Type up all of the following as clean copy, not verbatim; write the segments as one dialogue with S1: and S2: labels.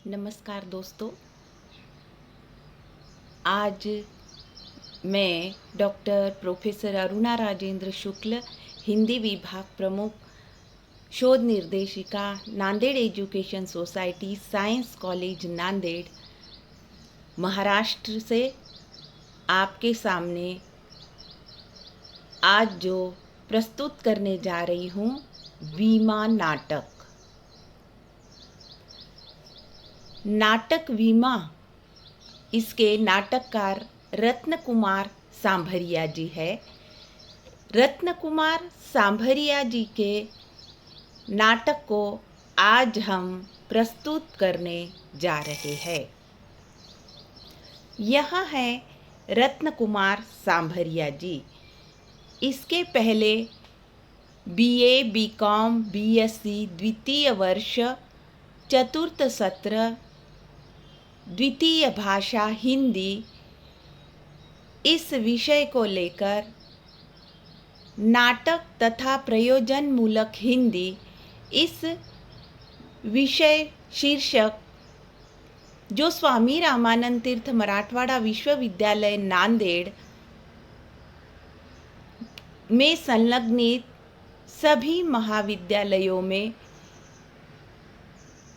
S1: नमस्कार दोस्तों। आज मैं डॉक्टर प्रोफेसर अरुणा राजेंद्र शुक्ल, हिंदी विभाग प्रमुख, शोध निर्देशिका, Nanded education society, science college Nanded, Maharashtra से आपके सामने आज जो प्रस्तुत करने जा रही हूँ, वीमा नाटक। नाटक वीमा, इसके नाटककार रत्न कुमार सांभरिया जी है। रत्न कुमार सांभरिया जी के नाटक को आज हम प्रस्तुत करने जा रहे हैं। यह है रत्न कुमार सांभरिया जी। इसके पहले बीए, बीकॉम, बीएससी द्वितीय वर्ष, चतुर्थ सत्र, द्वितीय भाषा हिंदी, इस विषय को लेकर नाटक तथा प्रयोजन मूलक हिंदी, इस विषय शीर्षक जो स्वामी रामानंद तीर्थ मराठवाड़ा विश्वविद्यालय नांदेड़ में संलग्नित सभी महाविद्यालयों में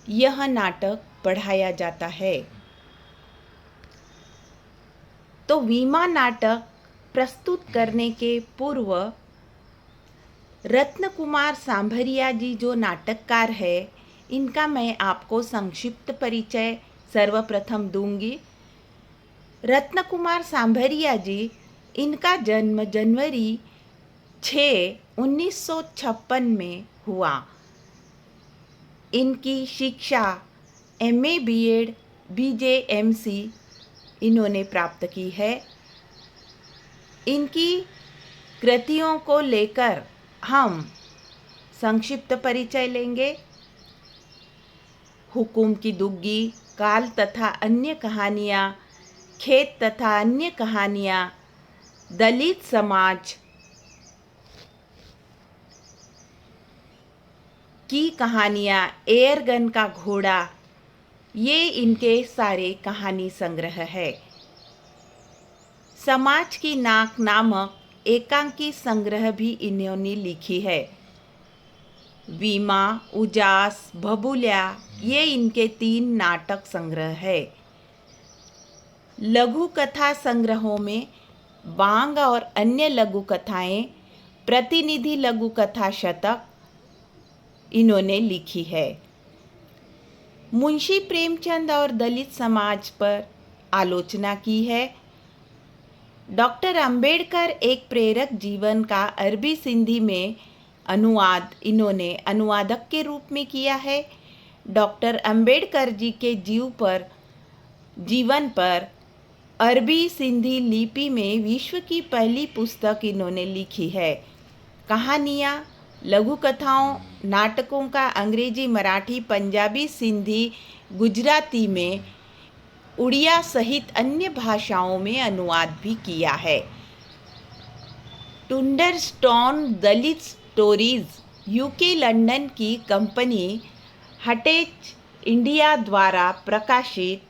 S1: यह नाटक पढ़ाया जाता है। तो वीमा नाटक प्रस्तुत करने के पूर्व रत्न कुमार सांभरिया जी जो नाटककार है, इनका मैं आपको संक्षिप्त परिचय सर्वप्रथम दूंगी। रत्न कुमार सांभरिया जी, इनका जन्म जनवरी 6, 1956 में हुआ। इनकी शिक्षा एमए, बीएड, बीजेएमसी इन्होंने प्राप्त की है। इनकी कृतियों को लेकर हम संक्षिप्त परिचय लेंगे। हुकुम की दुग्गी, काल तथा अन्य कहानियाँ, खेत तथा अन्य कहानियाँ, दलित समाज की कहानियाँ, एयरगन का घोड़ा, ये इनके सारे कहानी संग्रह है। समाज की नाक नामक एकांकी संग्रह भी इन्होंने लिखी है। वीमा, उजास, भबूल्या, ये इनके 3 नाटक संग्रह है। लघु कथा संग्रहों में बांग और अन्य लघु कथाएं, प्रतिनिधि लघु कथा शतक इन्होंने लिखी है। मुंशी प्रेमचंद और दलित समाज पर आलोचना की है। डॉक्टर अंबेडकर एक प्रेरक जीवन का अरबी सिंधी में अनुवाद इन्होंने अनुवादक के रूप में किया है। डॉक्टर अंबेडकर जी के जीवन पर अरबी सिंधी लिपि में विश्व की पहली पुस्तक इन्होंने लिखी है। कहानियाँ, लघु कथाओं, नाटकों का अंग्रेजी, मराठी, पंजाबी, सिंधी, गुजराती में, उड़िया सहित अन्य भाषाओं में अनुवाद भी किया है। टुंडरस्टोन दलित स्टोरीज यूके लंदन की कंपनी हटेच इंडिया द्वारा प्रकाशित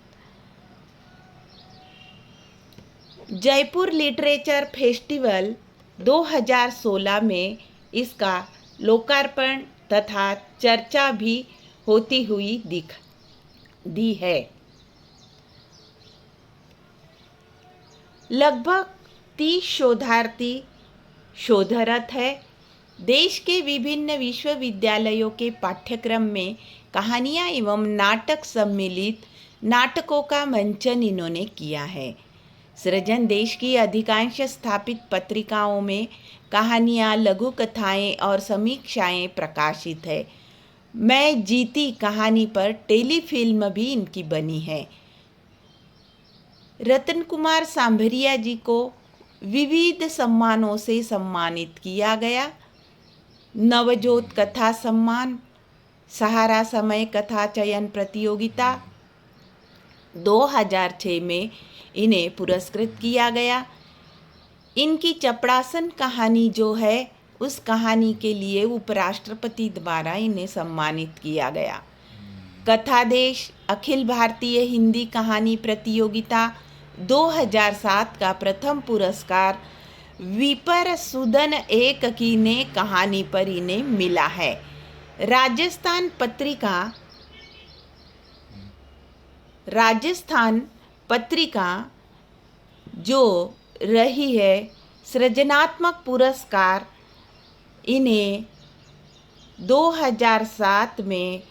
S1: जयपुर लिटरेचर फेस्टिवल 2016 में इसका लोकार्पण तथा चर्चा भी होती हुई दी है। लगभग 30 शोधार्थी शोधरत है। देश के विभिन्न विश्वविद्यालयों के पाठ्यक्रम में कहानियाँ एवं नाटक सम्मिलित नाटकों का मंचन इन्होंने किया है। सृजन देश की अधिकांश स्थापित पत्रिकाओं में कहानियाँ, लघु कथाएं और समीक्षाएं प्रकाशित है। मैं जीती कहानी पर टेलीफिल्म भी इनकी बनी है। रत्न कुमार सांभरिया जी को विविध सम्मानों से सम्मानित किया गया। नवजोत कथा सम्मान, सहारा समय कथा चयन प्रतियोगिता 2006 में इन्हें पुरस्कृत किया गया। इनकी चपड़ासन कहानी जो है, उस कहानी के लिए उपराष्ट्रपति द्वारा इन्हें सम्मानित किया गया। कथादेश अखिल भारतीय हिंदी कहानी प्रतियोगिता 2007 का प्रथम पुरस्कार विपर सुदन एक की ने कहानी पर इन्हें मिला है। राजस्थान पत्रिका जो रही है सृजनात्मक पुरस्कार इन्हें 2007 में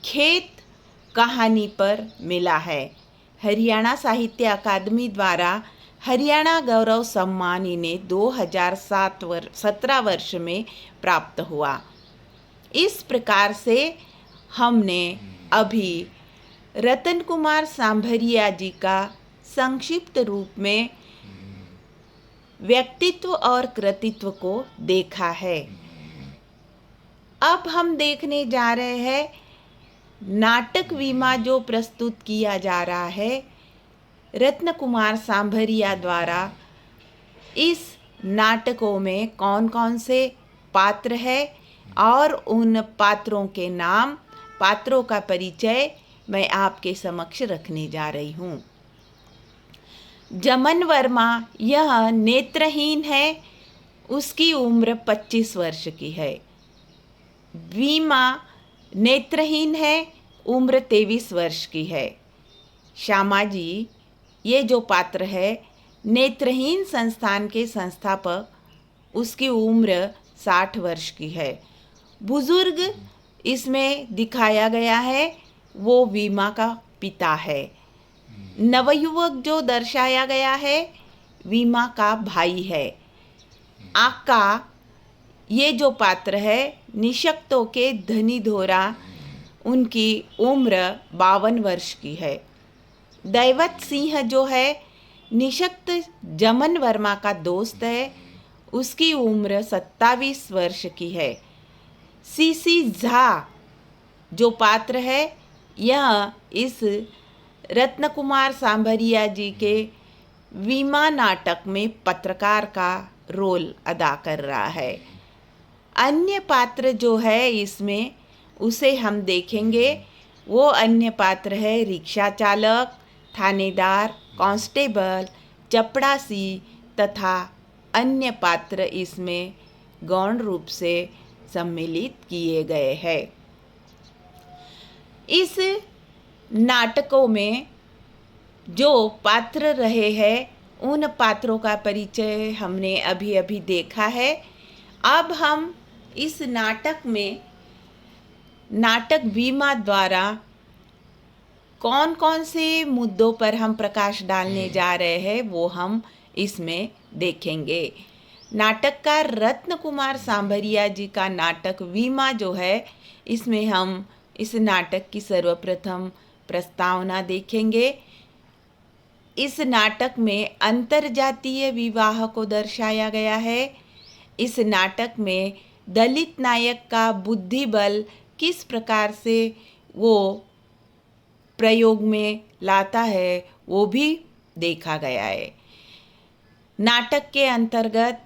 S1: खेत कहानी पर मिला है। हरियाणा साहित्य अकादमी द्वारा हरियाणा गौरव सम्मान इन्हें 2017 वर्ष में प्राप्त हुआ। इस प्रकार से हमने अभी रतन कुमार सांभरिया जी का संक्षिप्त रूप में व्यक्तित्व और कृतित्व को देखा है। अब हम देखने जा रहे हैं नाटक वीमा जो प्रस्तुत किया जा रहा है रत्न कुमार सांभरिया द्वारा। इस नाटकों में कौन कौन से पात्र है और उन पात्रों के नाम, पात्रों का परिचय मैं आपके समक्ष रखने जा रही हूँ। जमन वर्मा यह नेत्रहीन है, उसकी उम्र 25 वर्ष की है। वीमा नेत्रहीन है, उम्र 23 वर्ष की है। श्यामाजी ये जो पात्र है नेत्रहीन संस्थान के संस्थापक, उसकी उम्र 60 वर्ष की है। बुजुर्ग इसमें दिखाया गया है वो वीमा का पिता है। नवयुवक जो दर्शाया गया है वीमा का भाई है। आका ये जो पात्र है निशक्तों के धनी धोरा, उनकी उम्र 52 वर्ष की है। दैवत सिंह जो है निशक्त जमन वर्मा का दोस्त है, उसकी उम्र 27 वर्ष की है। सीसी झा जो पात्र है यह इस रत्न कुमार सांभरिया जी के वीमा नाटक में पत्रकार का रोल अदा कर रहा है। अन्य पात्र जो है इसमें उसे हम देखेंगे। वो अन्य पात्र है रिक्शा चालक, थानेदार, कांस्टेबल, चपड़ासी तथा अन्य पात्र इसमें गौण रूप से सम्मिलित किए गए हैं। इस नाटकों में जो पात्र रहे हैं उन पात्रों का परिचय हमने अभी अभी देखा है। अब हम इस नाटक में नाटक वीमा द्वारा कौन कौन से मुद्दों पर हम प्रकाश डालने जा रहे हैं वो हम इसमें देखेंगे। नाटककार रत्न कुमार सांभरिया जी का नाटक वीमा जो है इसमें हम इस नाटक की सर्वप्रथम प्रस्तावना देखेंगे। इस नाटक में अंतरजातीय विवाह को दर्शाया गया है। इस नाटक में दलित नायक का बुद्धिबल किस प्रकार से वो प्रयोग में लाता है वो भी देखा गया है। नाटक के अंतर्गत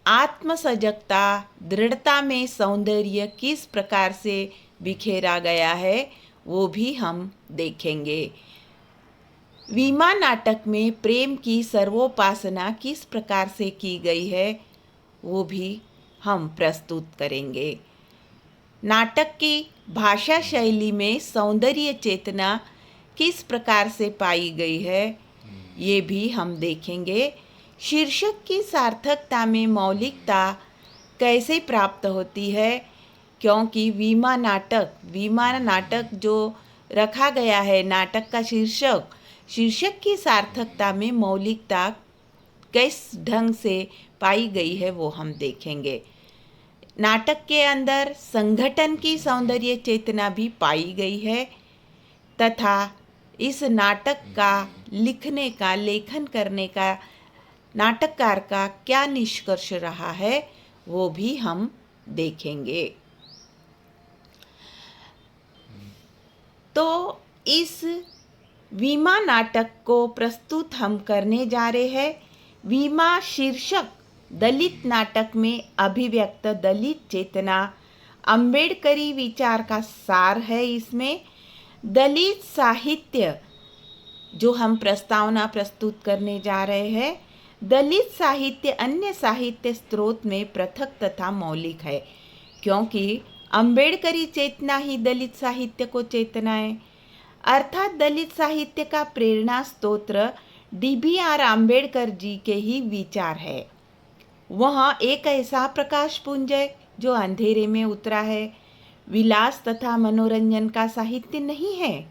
S1: आत्मसजगता, दृढ़ता में सौंदर्य किस प्रकार से बिखेरा गया है वो भी हम देखेंगे। वीमा नाटक में प्रेम की सर्वोपासना किस प्रकार से की गई है वो भी हम प्रस्तुत करेंगे। नाटक की भाषा शैली में सौंदर्य चेतना किस प्रकार से पाई गई है ये भी हम देखेंगे। शीर्षक की सार्थकता में मौलिकता कैसे प्राप्त होती है, क्योंकि वीमा नाटक जो रखा गया है नाटक का शीर्षक की सार्थकता में मौलिकता किस ढंग से पाई गई है वो हम देखेंगे। नाटक के अंदर संगठन की सौंदर्य चेतना भी पाई गई है तथा इस नाटक का लेखन करने का नाटककार का क्या निष्कर्ष रहा है वो भी हम देखेंगे। तो इस वीमा नाटक को प्रस्तुत हम करने जा रहे हैं। वीमा शीर्षक दलित नाटक में अभिव्यक्त दलित चेतना, अम्बेडकरी विचार का सार है। इसमें दलित साहित्य जो हम प्रस्तावना प्रस्तुत करने जा रहे हैं, दलित साहित्य अन्य साहित्य स्रोत में पृथक तथा मौलिक है, क्योंकि अंबेडकरी चेतना ही दलित साहित्य को चेतना है। अर्थात दलित साहित्य का प्रेरणा स्तोत्र DBR आम्बेडकर जी के ही विचार है। वह एक ऐसा प्रकाश पुंज है जो अंधेरे में उतरा है, विलास तथा मनोरंजन का साहित्य नहीं है,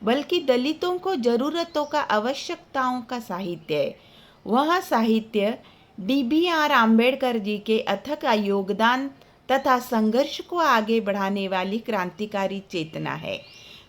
S1: बल्कि दलितों को जरूरतों का आवश्यकताओं का साहित्य है। वह साहित्य DBR आम्बेडकर जी के अथक योगदान तथा संघर्ष को आगे बढ़ाने वाली क्रांतिकारी चेतना है,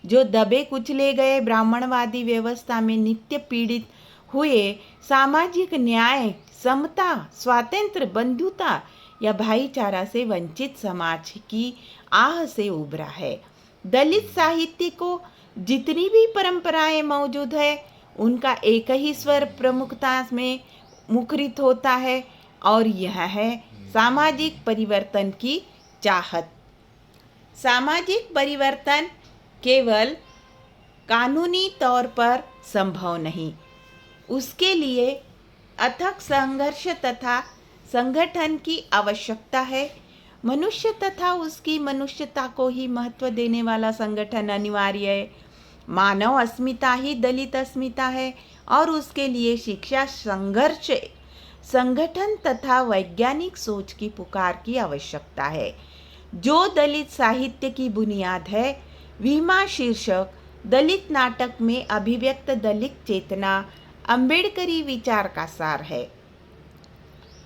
S1: जो दबे कुचले गए ब्राह्मणवादी व्यवस्था में नित्य पीड़ित हुए सामाजिक न्याय, समता, स्वातंत्र्य, बंधुता या भाईचारा से वंचित समाज की आह से उभरा है। दलित साहित्य को जितनी भी परंपराएं मौजूद है, उनका एक ही स्वर प्रमुखता में मुखरित होता है, और यह है सामाजिक परिवर्तन की चाहत। सामाजिक परिवर्तन केवल कानूनी तौर पर संभव नहीं, उसके लिए अथक संघर्ष तथा संगठन की आवश्यकता है। मनुष्य तथा उसकी मनुष्यता को ही महत्व देने वाला संगठन अनिवार्य है। मानव अस्मिता ही दलित अस्मिता है, और उसके लिए शिक्षा, संघर्ष, संगठन तथा वैज्ञानिक सोच की पुकार की आवश्यकता है। जो दलित साहित्य की बुनियाद है, वीमा शीर्षक दलित नाटक में अभिव्यक्त दलित चेतना अंबेडकरी विचार का सार है,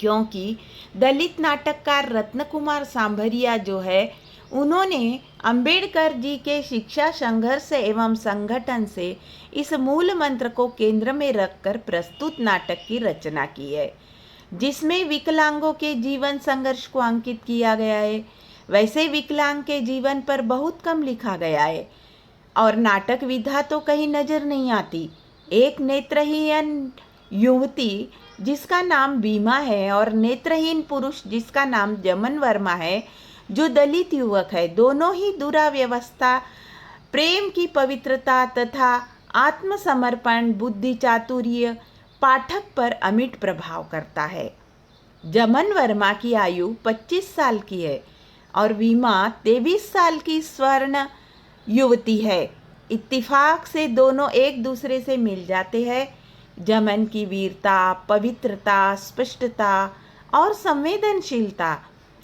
S1: क्योंकि दलित नाटककार रत्न कुमार सांभरिया जो है, उन्होंने अंबेडकर जी के शिक्षा, संघर्ष एवं संगठन से इस मूल मंत्र को केंद्र में रखकर प्रस्तुत नाटक की रचना की है, जिसमें विकलांगों के जीवन संघर्ष को अंकित किया गया है। वैसे विकलांग के जीवन पर बहुत कम लिखा गया है, और नाटक विधा तो कहीं नजर नहीं आती। एक नेत्रहीन युवती जिसका नाम बीमा है, और नेत्रहीन पुरुष जिसका नाम जमन वर्मा है, जो दलित युवक है, दोनों ही दुराव्यवस्था, प्रेम की पवित्रता तथा आत्मसमर्पण, बुद्धि चातुर्य पाठक पर अमिट प्रभाव करता है। जमन वर्मा की आयु 25 साल की है, और वीमा 23 साल की स्वर्ण युवती है। इत्तिफाक से दोनों एक दूसरे से मिल जाते हैं। जमन की वीरता, पवित्रता, स्पष्टता और संवेदनशीलता,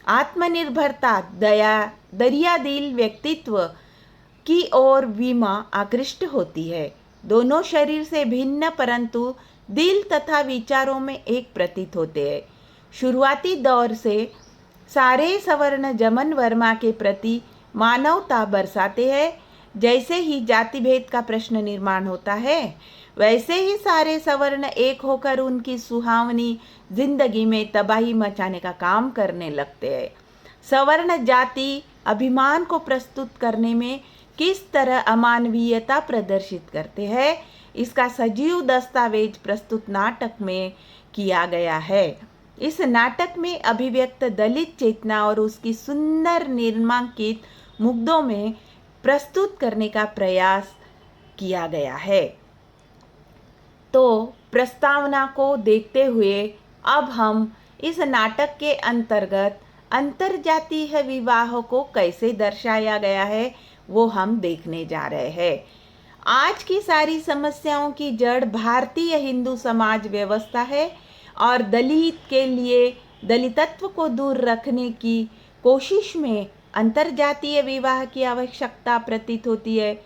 S1: आत्मनिर्भरता, दया, दरियादिल व्यक्तित्व की ओर वीमा आकृष्ट होती है। दोनों शरीर से भिन्न परंतु दिल तथा विचारों में एक प्रतीत होते हैं। शुरुआती दौर से सारे सवर्ण जमन वर्मा के प्रति मानवता बरसाते हैं। जैसे ही जाति भेद का प्रश्न निर्माण होता है, वैसे ही सारे सवर्ण एक होकर उनकी सुहावनी जिंदगी में तबाही मचाने का काम करने लगते हैं। सवर्ण जाति अभिमान को प्रस्तुत करने में किस तरह अमानवीयता प्रदर्शित करते हैं, इसका सजीव दस्तावेज प्रस्तुत नाटक में किया गया है। इस नाटक में अभिव्यक्त दलित चेतना और उसकी सुंदर निर्मांकित मुग्धों में प्रस्तुत करने का प्रयास किया गया है। तो प्रस्तावना को देखते हुए अब हम इस नाटक के अंतर्गत अंतरजातीय विवाह को कैसे दर्शाया गया है, वो हम देखने जा रहे हैं। आज की सारी समस्याओं की जड़ भारतीय हिंदू समाज व्यवस्था है, और दलित के लिए दलितत्व को दूर रखने की कोशिश में अंतरजातीय विवाह की आवश्यकता प्रतीत होती है।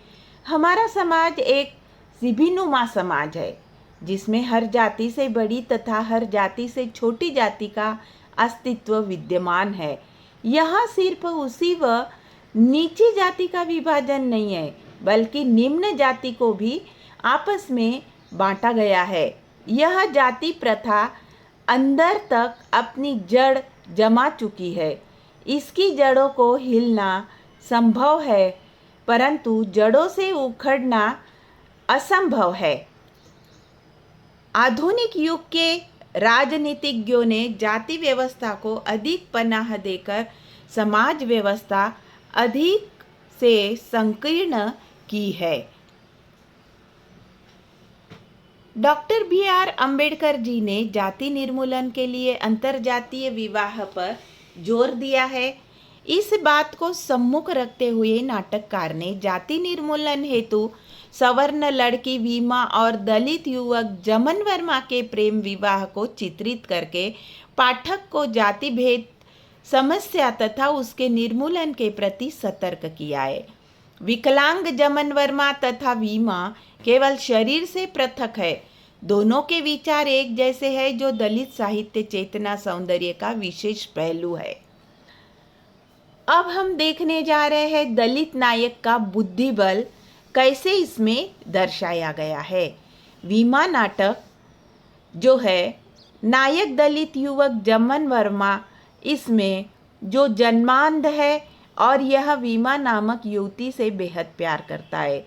S1: हमारा समाज एक सिभिनुमा समाज है, जिसमें हर जाति से बड़ी तथा हर जाति से छोटी जाति का अस्तित्व विद्यमान है। यहाँ सिर्फ उसी व नीची जाति का विभाजन नहीं है, बल्कि निम्न जाति को भी आपस में बांटा गया है। यह जाति प्रथा अंदर तक अपनी जड़ जमा चुकी है। इसकी जड़ों को हिलना संभव है, परंतु जड़ों से उखड़ना असंभव है। आधुनिक युग के राजनीतिज्ञों ने जाति व्यवस्था को अधिक पनाह देकर समाज व्यवस्था अधिक से संकीर्ण की है। Doctor B R. अंबेडकर जी ने जाति निर्मूलन के लिए अंतरजातीय विवाह पर जोर दिया है। इस बात को सम्मुख रखते हुए नाटककार ने जाति निर्मूलन हेतु सवर्ण लड़की वीमा और दलित युवक जमन वर्मा के प्रेम विवाह को चित्रित करके पाठक को जाति भेद समस्या तथा उसके निर्मूलन के प्रति सतर्क किया है। विकलांग जमन वर्मा तथा वीमा केवल शरीर से पृथक है, दोनों के विचार एक जैसे हैं, जो दलित साहित्य चेतना सौंदर्य का विशेष पहलू है। अब हम देखने जा रहे हैं दलित नायक का बुद्धिबल कैसे इसमें दर्शाया गया है। वीमा नाटक जो है, नायक दलित युवक जमन वर्मा इसमें जो जन्मांध है और यह वीमा नामक युवती से बेहद प्यार करता है।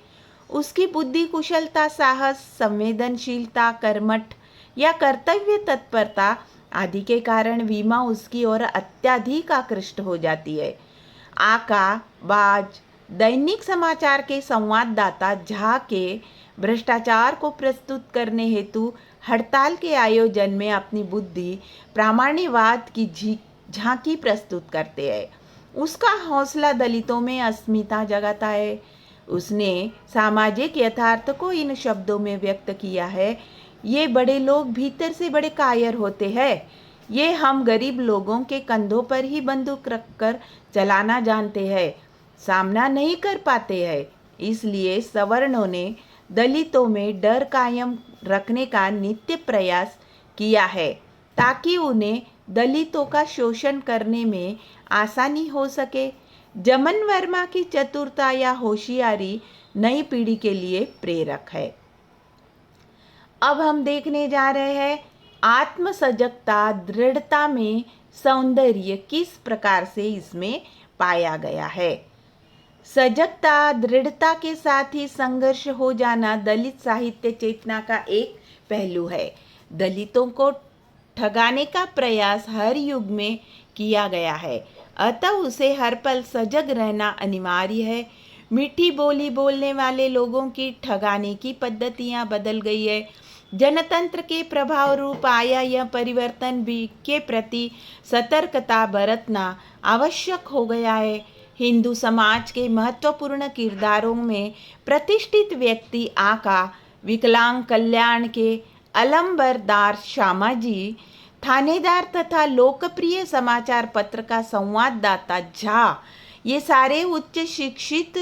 S1: उसकी बुद्धि कुशलता, साहस, संवेदनशीलता, कर्मठ या कर्तव्य तत्परता आदि के कारण वीमा उसकी ओर अत्यधिक आकृष्ट हो जाती है। आका, बाज, दैनिक समाचार के संवाददाता झा के भ्रष्टाचार को प्रस्तुत करने हेतु हड़ताल के आयोजन में अपनी बुद्धि प्रामाण्यवाद की झांकी प्रस्तुत करते हैं। उसका हौसला दलितों में अस्मिता जगाता है। उसने सामाजिक यथार्थ को इन शब्दों में व्यक्त किया है, ये बड़े लोग भीतर से बड़े कायर होते हैं, ये हम गरीब लोगों के कंधों पर ही बंदूक रखकर चलाना जानते हैं, सामना नहीं कर पाते हैं। इसलिए सवर्णों ने दलितों में डर कायम रखने का नित्य प्रयास किया है ताकि उन्हें दलितों का शोषण करने में आसानी हो सके। जमन वर्मा की चतुरता या होशियारी नई पीढ़ी के लिए प्रेरक है। अब हम देखने जा रहे हैं आत्म सजगता, दृढ़ता में सौंदर्य किस प्रकार से इसमें पाया गया है। सजगता, दृढ़ता के साथ ही संघर्ष हो जाना दलित साहित्य चेतना का एक पहलू है। दलितों को ठगाने का प्रयास हर युग में किया गया है, अतः उसे हर पल सजग रहना अनिवार्य है। मीठी बोली बोलने वाले लोगों की ठगाने की पद्धतियां बदल गई है। जनतंत्र के प्रभाव रूप आया यह परिवर्तन भी के प्रति सतर्कता बरतना आवश्यक हो गया है। हिंदू समाज के महत्वपूर्ण किरदारों में प्रतिष्ठित व्यक्ति आका, विकलांग कल्याण के अलंबरदार श्यामाजी, थानेदार तथा लोकप्रिय समाचार पत्र का संवाददाता झा, ये सारे उच्च शिक्षित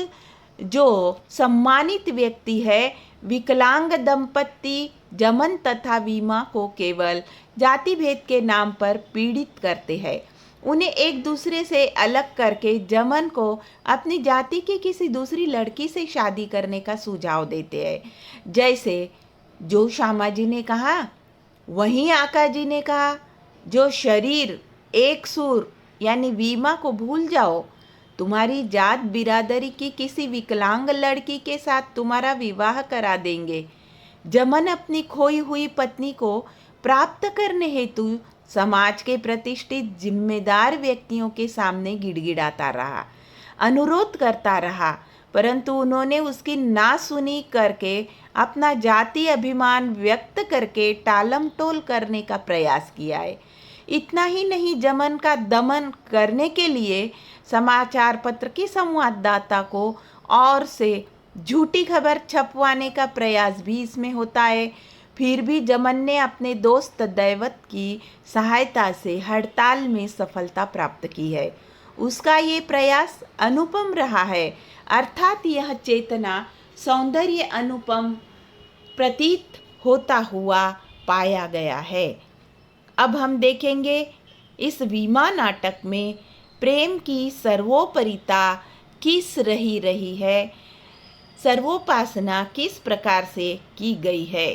S1: जो सम्मानित व्यक्ति है। विकलांग दंपति जमन तथा वीमा को केवल जाति भेद के नाम पर पीड़ित करते हैं। उन्हें एक दूसरे से अलग करके जमन को अपनी जाति की किसी दूसरी लड़की से शादी करने का सुझाव देते हैं। जैसे जो श्यामा जी ने कहा वहीं आका जी ने कहा, जो शरीर एक सुर यानी वीमा को भूल जाओ, तुम्हारी जात बिरादरी की किसी विकलांग लड़की के साथ तुम्हारा विवाह करा देंगे। जमन अपनी खोई हुई पत्नी को प्राप्त करने हेतु समाज के प्रतिष्ठित जिम्मेदार व्यक्तियों के सामने गिड़गिड़ाता रहा, अनुरोध करता रहा, परंतु उन्होंने उसकी ना सुनी करके अपना जाति अभिमान व्यक्त करके टालमटोल करने का प्रयास किया है। इतना ही नहीं, जमन का दमन करने के लिए समाचार पत्र के संवाददाता को और से झूठी खबर छपवाने का प्रयास भी इसमें होता है। फिर भी जमन ने अपने दोस्त दैवत की सहायता से हड़ताल में सफलता प्राप्त की है। उसका ये प्रयास अनुपम रहा है, अर्थात यह चेतना सौंदर्य अनुपम प्रतीत होता हुआ पाया गया है। अब हम देखेंगे इस वीमा नाटक में प्रेम की सर्वोपरिता किस रही है, सर्वोपासना किस प्रकार से की गई है।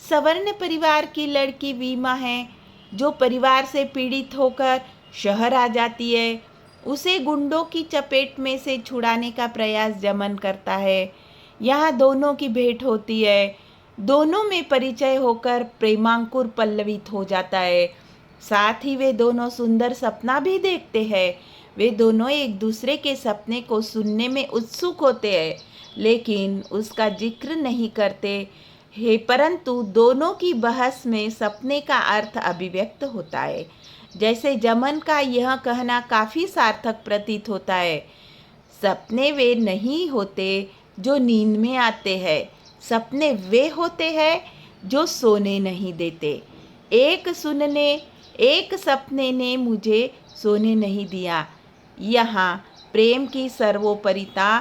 S1: सवर्ण परिवार की लड़की वीमा है, जो परिवार से पीड़ित होकर शहर आ जाती है। उसे गुंडों की चपेट में से छुड़ाने का प्रयास जमन करता है। यहाँ दोनों की भेंट होती है, दोनों में परिचय होकर प्रेमांकुर पल्लवित हो जाता है। साथ ही वे दोनों सुंदर सपना भी देखते हैं। वे दोनों एक दूसरे के सपने को सुनने में उत्सुक होते हैं। लेकिन उसका जिक्र नहीं करते हैं, परंतु दोनों की बहस में सपने का अर्थ अभिव्यक्त होता है। जैसे जमन का यह कहना काफ़ी सार्थक प्रतीत होता है, सपने वे नहीं होते जो नींद में आते हैं, सपने वे होते हैं जो सोने नहीं देते। एक सपने ने मुझे सोने नहीं दिया। यहाँ प्रेम की सर्वोपरिता,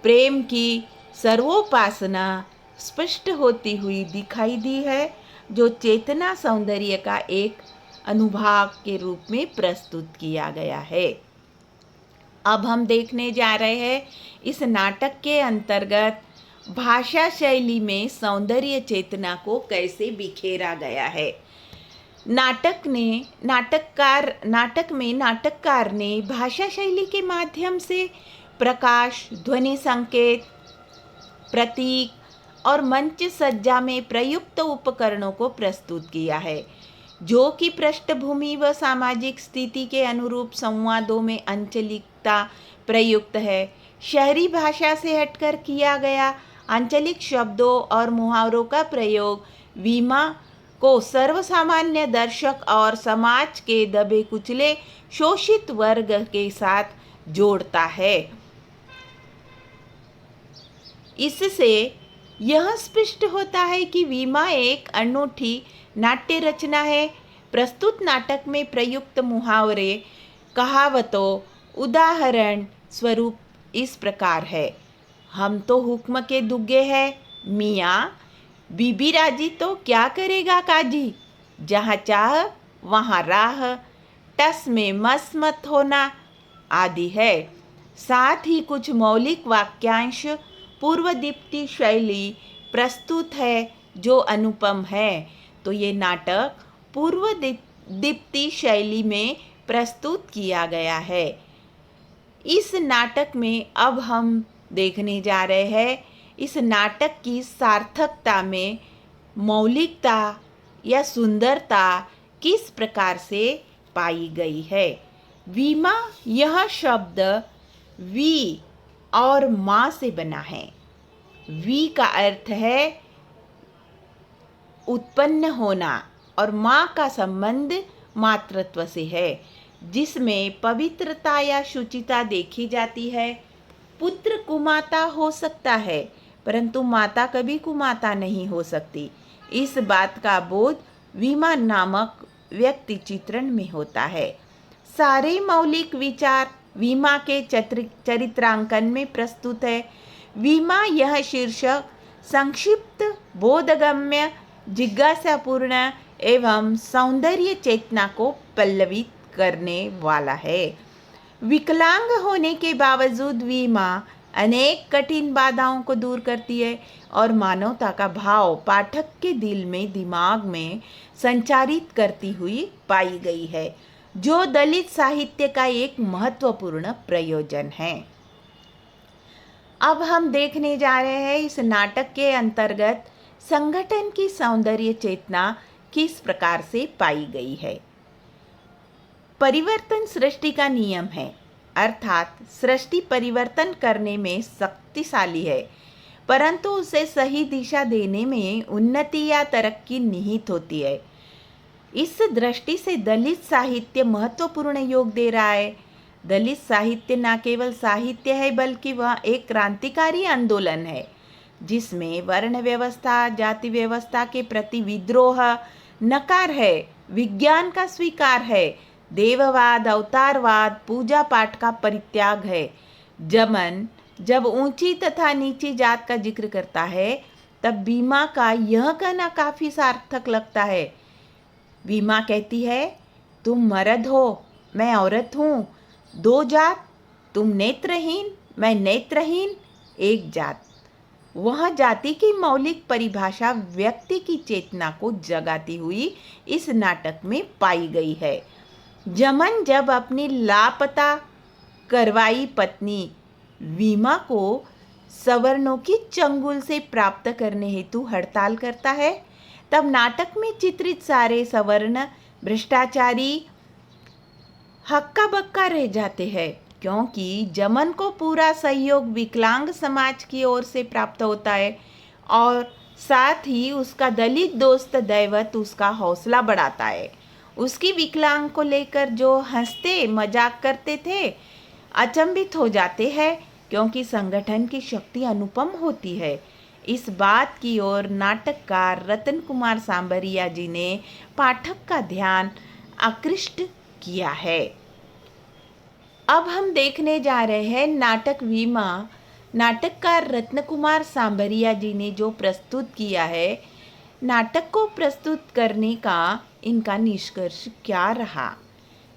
S1: प्रेम की सर्वोपासना स्पष्ट होती हुई दिखाई दी है, जो चेतना सौंदर्य का एक अनुभाग के रूप में प्रस्तुत किया गया है। अब हम देखने जा रहे हैं इस नाटक के अंतर्गत भाषा शैली में सौंदर्य चेतना को कैसे बिखेरा गया है। नाटक में नाटककार ने भाषा शैली के माध्यम से प्रकाश, ध्वनि संकेत, प्रतीक और मंच सज्जा में प्रयुक्त उपकरणों को प्रस्तुत किया है, जो कि पृष्ठभूमि व सामाजिक स्थिति के अनुरूप संवादों में आंचलिकता प्रयुक्त है। शहरी भाषा से हटकर किया गया आंचलिक शब्दों और मुहावरों का प्रयोग वीमा को सर्वसामान्य दर्शक और समाज के दबे कुचले शोषित वर्ग के साथ जोड़ता है। इससे यह स्पष्ट होता है कि वीमा एक अनूठी नाट्य रचना है। प्रस्तुत नाटक में प्रयुक्त मुहावरे, कहावतों, उदाहरण स्वरूप इस प्रकार है। हम तो हुक्म के दुग्गे हैं, मियाँ बीबी राजी तो क्या करेगा काजी, जहाँ चाह वहाँ राह, टस में मस मत होना आदि है। साथ ही कुछ मौलिक वाक्यांश पूर्वदीप्ति शैली प्रस्तुत है जो अनुपम है। तो ये नाटक पूर्वदीप्ति शैली में प्रस्तुत किया गया है। इस नाटक में अब हम देखने जा रहे हैं इस नाटक की सार्थकता में मौलिकता या सुंदरता किस प्रकार से पाई गई है। वीमा यह शब्द वी और माँ से बना है। वी का अर्थ है उत्पन्न होना और माँ का संबंध मातृत्व से है, जिसमें पवित्रता या शुचिता देखी जाती है। पुत्र कुमाता हो सकता है, परंतु माता कभी कुमाता नहीं हो सकती। इस बात का बोध वीमा नामक व्यक्ति चित्रण में होता है। सारे मौलिक विचार वीमा के चरित्रांकन में प्रस्तुत है। वीमा यह शीर्षक संक्षिप्त, बोधगम्य, जिज्ञासापूर्ण एवं सौंदर्य चेतना को पल्लवित करने वाला है। विकलांग होने के बावजूद वीमा अनेक कठिन बाधाओं को दूर करती है और मानवता का भाव पाठक के दिल में, दिमाग में संचारित करती हुई पाई गई है, जो दलित साहित्य का एक महत्वपूर्ण प्रयोजन है। अब हम देखने जा रहे हैं इस नाटक के अंतर्गत संगठन की सौंदर्य चेतना किस प्रकार से पाई गई है। परिवर्तन सृष्टि का नियम है, अर्थात सृष्टि परिवर्तन करने में शक्तिशाली है, परंतु उसे सही दिशा देने में उन्नति या तरक्की निहित होती है। इस दृष्टि से दलित साहित्य महत्वपूर्ण योग दे रहा है। दलित साहित्य न केवल साहित्य है, बल्कि वह एक क्रांतिकारी आंदोलन है, जिसमें वर्ण व्यवस्था, जाति व्यवस्था के प्रति विद्रोह, नकार है, विज्ञान का स्वीकार है, देववाद, अवतारवाद, पूजा पाठ का परित्याग है। जमन जब ऊंची तथा नीची जात का जिक्र करता है, तब वीमा का यह कहना काफ़ी सार्थक लगता है। वीमा कहती है, तुम मर्द हो, मैं औरत हूँ, दो जात, तुम नेत्रहीन, मैं नेत्रहीन, एक जात। वह जाति की मौलिक परिभाषा व्यक्ति की चेतना को जगाती हुई इस नाटक में पाई गई है। जमन जब अपनी लापता करवाई पत्नी वीमा को सवर्णों की चंगुल से प्राप्त करने हेतु हड़ताल करता है, तब नाटक में चित्रित सारे सवर्ण भ्रष्टाचारी हक्का बक्का रह जाते हैं, क्योंकि जमन को पूरा सहयोग विकलांग समाज की ओर से प्राप्त होता है और साथ ही उसका दलित दोस्त दैवत उसका हौसला बढ़ाता है। उसकी विकलांग को लेकर जो हंसते मजाक करते थे अचंभित हो जाते हैं, क्योंकि संगठन की शक्ति अनुपम होती है। इस बात की ओर नाटककार रतन कुमार सांबरिया जी ने पाठक का ध्यान आकृष्ट किया है। अब हम देखने जा रहे हैं नाटक वीमा। नाटककार रत्न कुमार सांबरिया जी ने जो प्रस्तुत किया है, नाटक को प्रस्तुत करने का इनका निष्कर्ष क्या रहा।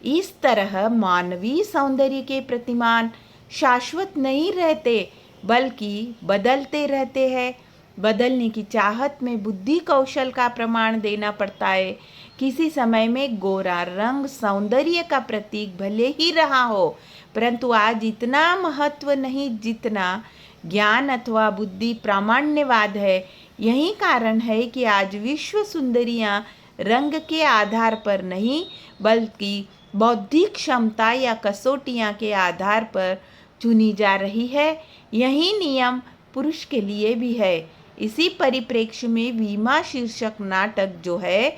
S1: इस तरह मानवीय सौंदर्य के प्रतिमान शाश्वत नहीं रहते बल्कि बदलते रहते हैं। बदलने की चाहत में बुद्धि कौशल का प्रमाण देना पड़ता है। किसी समय में गोरा रंग सौंदर्य का प्रतीक भले ही रहा हो, परंतु आज इतना महत्व नहीं जितना ज्ञान अथवा बुद्धि प्रामाण्यवाद है। यही कारण है कि आज विश्व सुंदरियां रंग के आधार पर नहीं बल्कि बौद्धिक क्षमता या कसौटियां के आधार पर चुनी जा रही है। यही नियम पुरुष के लिए भी है। इसी परिप्रेक्ष्य में वीमा शीर्षक नाटक जो है,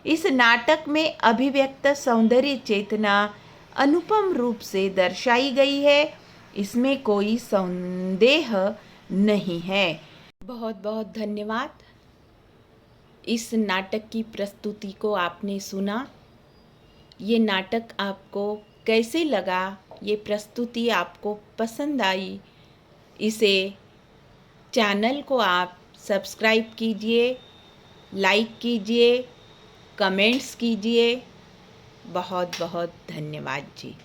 S1: इस नाटक में अभिव्यक्त सौंदर्य चेतना अनुपम रूप से दर्शाई गई है। इसमें कोई संदेह नहीं है। बहुत बहुत धन्यवाद। इस नाटक की प्रस्तुति को आपने सुना। ये नाटक आपको कैसे लगा, ये प्रस्तुति आपको पसंद आई, इसे चैनल को आप सब्सक्राइब कीजिए, लाइक कीजिए, कमेंट्स कीजिए। बहुत बहुत धन्यवाद जी।